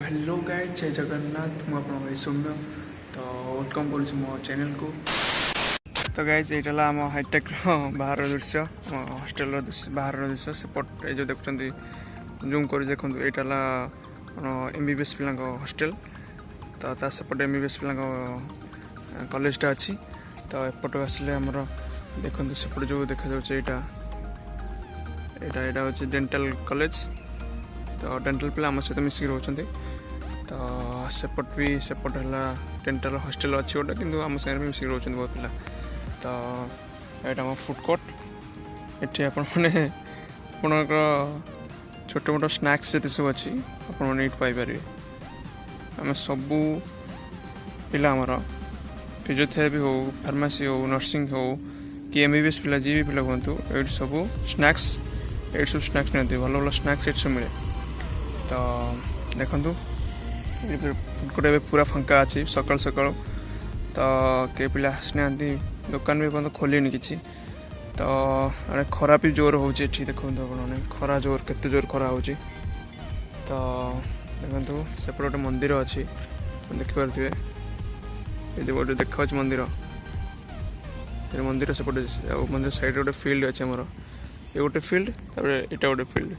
Hello guys, जय जगन्नाथ। मुझे सौम्य तो वेलकम कर मो चैनल को। तो गाइस ये आम हाईटेक बाहर दृश्य, हॉस्टेल बाहर दृश्य सेपट जो देखुं जूम कर देखो यहाँ एमबीबीएस पिला हॉस्टेल। तो सेपटे एमबीबीएस पिला कॉलेजटा अच्छी। तो एपट आसिले आमर देखो सेपट जो देखा यहाँ यहाँ हूँ डेंटल कॉलेज। तो डेंटल पिला आम सहित मिसिक रोचे। तो सेपट भी सेपट है डेंटल हॉस्टेल अच्छी गोटे कि आम सागर भी मिसिक रोचे बहुत पिला। तो यहाँ फुड कोर्ट ये आपने छोट मोट स्नैक्स ये सब अच्छी आपने पाइपर। आम सबू पिला आमर फिजियोथेरापी हो, फार्मासी हो, नर्सिंग हो कि एमबीबीएस पिला जी भी पिला कहतु ये सब स्नैक्स ये सब स्नैक्स नहीं भल भल स्नैक्स ये सब मिले। तो देखु गोटे पूरा फांका अच्छी सकाल सकाल। तो के पिला आसना दुकान भी बहुत खोलनी कि। तो अरे खरा भी जोर हो देखो खरा जोर केते जोर खरा हो। तो देखो सेपटे गोटे मंदिर अच्छी देखिपे ये गोटे देखा मंदिर मंदिर सेपटे मंदिर साइड गोटे फील्ड अच्छे आमर ये गोटे फील्ड यहाँ गोटे फील्ड।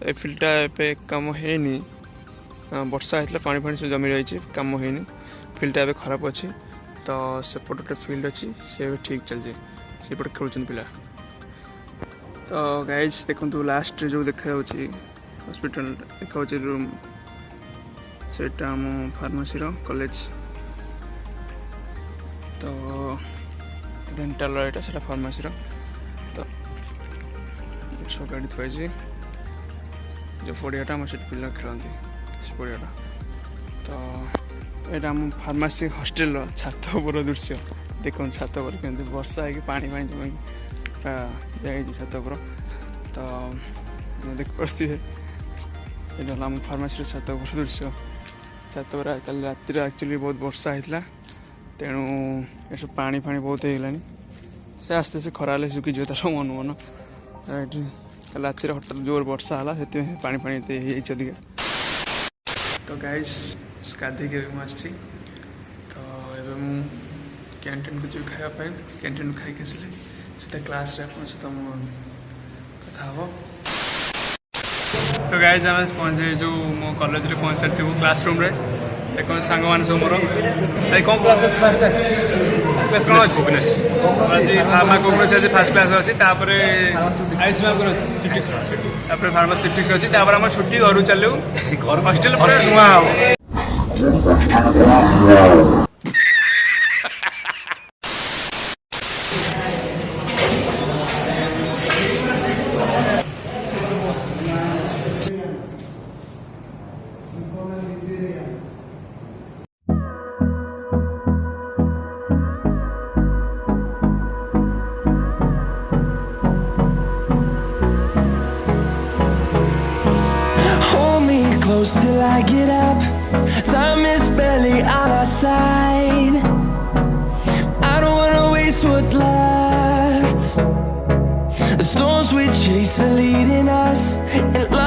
ये फील्डटा ए कम है वर्षा होता पानी फानी से जमी रही कम है फील्डटा ए खराब अच्छी। तो सेपट गोटे फील्ड अच्छी से ठीक चलती सेपटे खेलुं पिला। तो गाइज देखो लास्ट जो देखा हॉस्पिटल देखा रूम से फार्मासी कॉलेज। तो डेंटाल यहाँ से फार्मासी। तो सब गाड़ी थी जो पड़ियाटा आम से पिला खेलती से पड़ियाटा। तो यहाँ आम फार्मासी हॉस्टेल छात उपर दृश्य देखो छात उपर केमती वर्षा है पानी पानी जमी पूरा जाए छात उपर। तो देखिपे ये आम फार्मासी छात उपर दृश्य छात उपर कल राति एक्चुअली बहुत वर्षा होता तेणु ये सब पानी फानी बहुत होगलानी से आस्ते आस्ते खरा सुखीज तार मन मन। ये कल राति हठात जोर वर्षा है से पानी फानी अधिका। तो गाइस गाधे के मुझे तो ये मु कैंटीन को जो खायापी कैंटीन खाई आसिले सीधा क्लास रे सहित कथा हम। तो गाइस आम पहुँचे जो मो कॉलेज रे पहुँच सारी वो क्लासरूम रे देखो सांग मान सब मोर कौन क्लास अच्छे फर्स्ट क्लास कौन अच्छी फार्माकोग्नोस आज फर्स्ट क्लास अच्छी। आयुष फार्मासिटिक्स अच्छी। आम छुट्टी घर चलू हॉस्टेल पूरा धुआं हम। Close till I get up. Time is barely on our side. I don't wanna waste what's left. The storms we chase are leading us, and